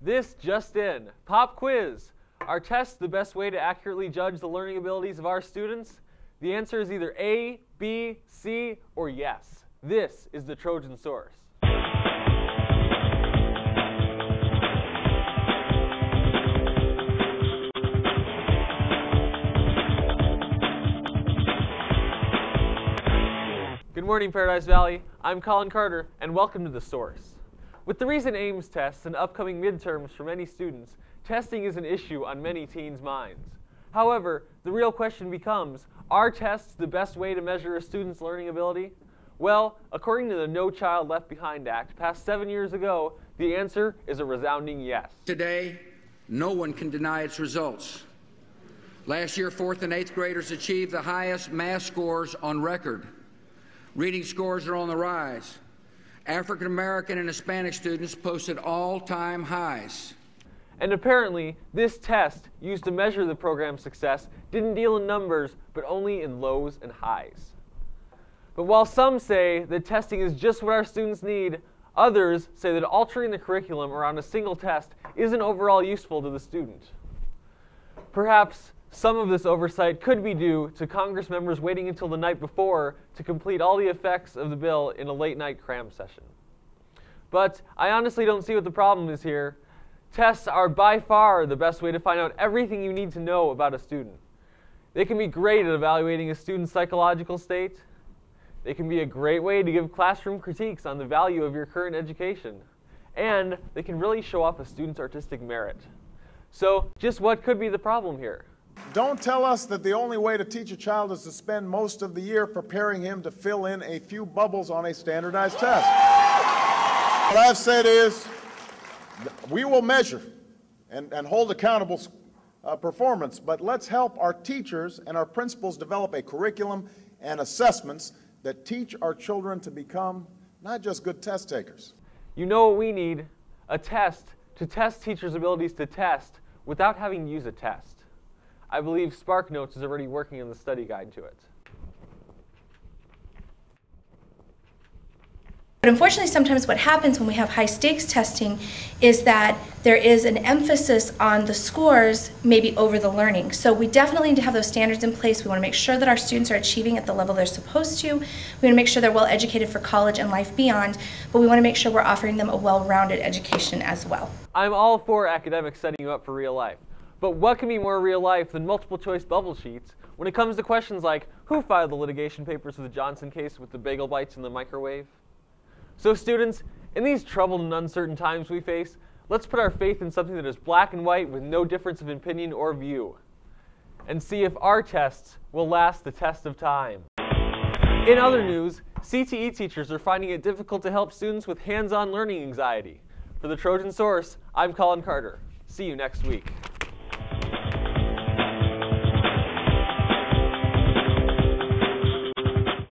This just in, pop quiz. Are tests the best way to accurately judge the learning abilities of our students? The answer is either A, B, C, or yes. This is the Trojan Source. Good morning, Paradise Valley. I'm Colin Carter, and welcome to The Source. With the recent AIMS tests and upcoming midterms for many students, testing is an issue on many teens' minds. However, the real question becomes, are tests the best way to measure a student's learning ability? Well, according to the No Child Left Behind Act, passed 7 years ago, the answer is a resounding yes. Today, no one can deny its results. Last year, 4th and 8th graders achieved the highest math scores on record. Reading scores are on the rise. African American and Hispanic students posted all-time highs. And apparently, this test, used to measure the program's success, didn't deal in numbers, but only in lows and highs. But while some say that testing is just what our students need, others say that altering the curriculum around a single test isn't overall useful to the student. Perhaps some of this oversight could be due to Congress members waiting until the night before to complete all the effects of the bill in a late-night cram session. But I honestly don't see what the problem is here. Tests are by far the best way to find out everything you need to know about a student. They can be great at evaluating a student's psychological state. They can be a great way to give classroom critiques on the value of your current education. And they can really show off a student's artistic merit. So just what could be the problem here? Don't tell us that the only way to teach a child is to spend most of the year preparing him to fill in a few bubbles on a standardized test. What I've said is, we will measure and hold accountable performance, but let's help our teachers and our principals develop a curriculum and assessments that teach our children to become not just good test takers. You know what we need? A test to test teachers' abilities to test without having to use a test. I believe SparkNotes is already working on the study guide to it. But unfortunately, sometimes what happens when we have high-stakes testing is that there is an emphasis on the scores maybe over the learning. So we definitely need to have those standards in place. We want to make sure that our students are achieving at the level they're supposed to. We want to make sure they're well educated for college and life beyond, but we want to make sure we're offering them a well-rounded education as well. I'm all for academics setting you up for real life. But what can be more real life than multiple choice bubble sheets when it comes to questions like, who filed the litigation papers for the Johnson case with the bagel bites in the microwave? So students, in these troubled and uncertain times we face, let's put our faith in something that is black and white with no difference of opinion or view, and see if our tests will last the test of time. In other news, CTE teachers are finding it difficult to help students with hands-on learning anxiety. For the Trojan Source, I'm Colin Carter. See you next week.